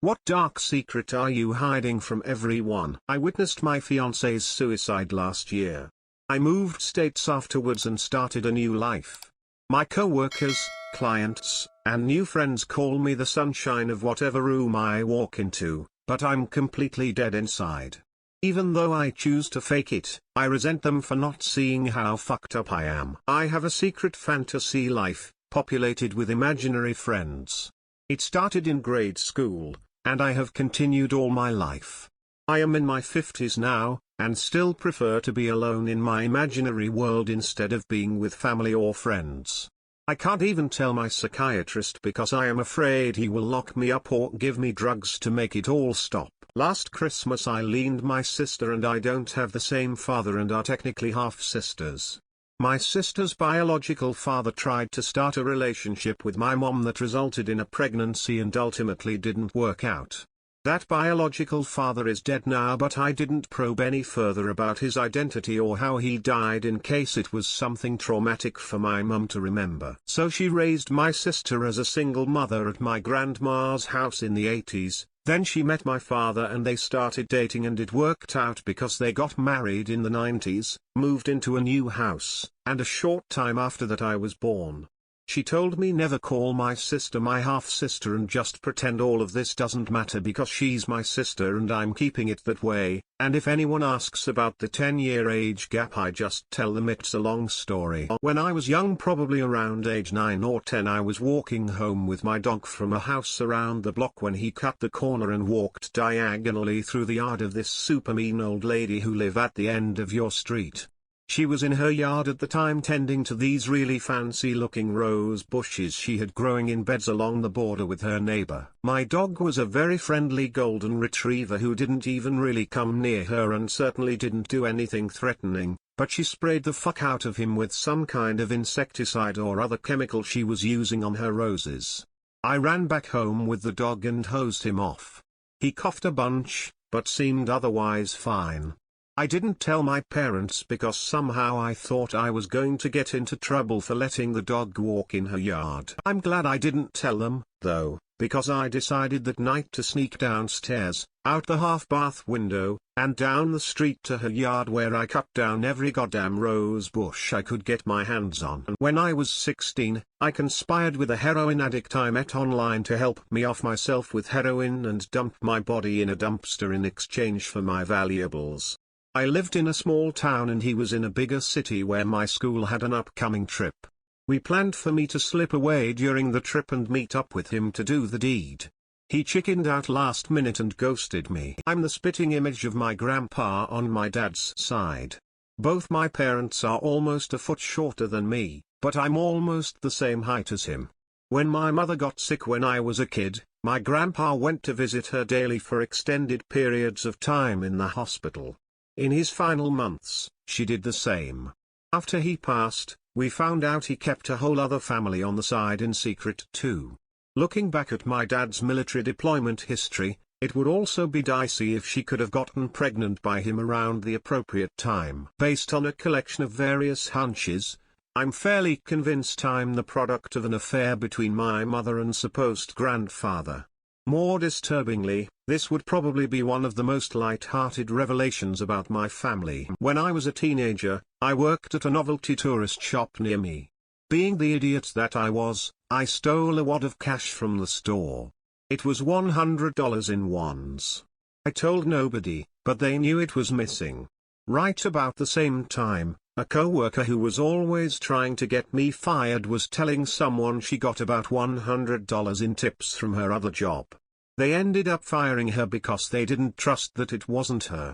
What dark secret are you hiding from everyone? I witnessed my fiance's suicide last year. I moved states afterwards and started a new life. My co-workers, clients, and new friends call me the sunshine of whatever room I walk into, but I'm completely dead inside. Even though I choose to fake it, I resent them for not seeing how fucked up I am. I have a secret fantasy life, populated with imaginary friends. It started in grade school, and I have continued all my life. I am in my 50s now, and still prefer to be alone in my imaginary world instead of being with family or friends. I can't even tell my psychiatrist because I am afraid he will lock me up or give me drugs to make it all stop. Last Christmas I leaned my sister and I don't have the same father and are technically half-sisters. My sister's biological father tried to start a relationship with my mom that resulted in a pregnancy and ultimately didn't work out. That biological father is dead now, but I didn't probe any further about his identity or how he died in case it was something traumatic for my mum to remember. So she raised my sister as a single mother at my grandma's house in the 80s. Then she met my father and they started dating and it worked out because they got married in the 90s, moved into a new house, and a short time after that I was born. She told me never call my sister my half-sister and just pretend all of this doesn't matter because she's my sister and I'm keeping it that way, and if anyone asks about the 10-year age gap I just tell them it's a long story. When I was young, probably around age 9 or 10, I was walking home with my dog from a house around the block when he cut the corner and walked diagonally through the yard of this super mean old lady who lived at the end of your street. She was in her yard at the time tending to these really fancy-looking rose bushes she had growing in beds along the border with her neighbor. My dog was a very friendly golden retriever who didn't even really come near her and certainly didn't do anything threatening, but she sprayed the fuck out of him with some kind of insecticide or other chemical she was using on her roses. I ran back home with the dog and hosed him off. He coughed a bunch, but seemed otherwise fine. I didn't tell my parents because somehow I thought I was going to get into trouble for letting the dog walk in her yard. I'm glad I didn't tell them, though, because I decided that night to sneak downstairs, out the half-bath window, and down the street to her yard where I cut down every goddamn rose bush I could get my hands on. And when I was 16, I conspired with a heroin addict I met online to help me off myself with heroin and dump my body in a dumpster in exchange for my valuables. I lived in a small town and he was in a bigger city where my school had an upcoming trip. We planned for me to slip away during the trip and meet up with him to do the deed. He chickened out last minute and ghosted me. I'm the spitting image of my grandpa on my dad's side. Both my parents are almost a foot shorter than me, but I'm almost the same height as him. When my mother got sick when I was a kid, my grandpa went to visit her daily for extended periods of time in the hospital. In his final months, she did the same. After he passed, we found out he kept a whole other family on the side in secret too. Looking back at my dad's military deployment history, it would also be dicey if she could have gotten pregnant by him around the appropriate time. Based on a collection of various hunches, I'm fairly convinced I'm the product of an affair between my mother and supposed grandfather. More disturbingly, this would probably be one of the most light-hearted revelations about my family. When I was a teenager, I worked at a novelty tourist shop near me. Being the idiot that I was, I stole a wad of cash from the store. It was $100 in ones. I told nobody, but they knew it was missing. Right about the same time, a coworker who was always trying to get me fired was telling someone she got about $100 in tips from her other job. They ended up firing her because they didn't trust that it wasn't her.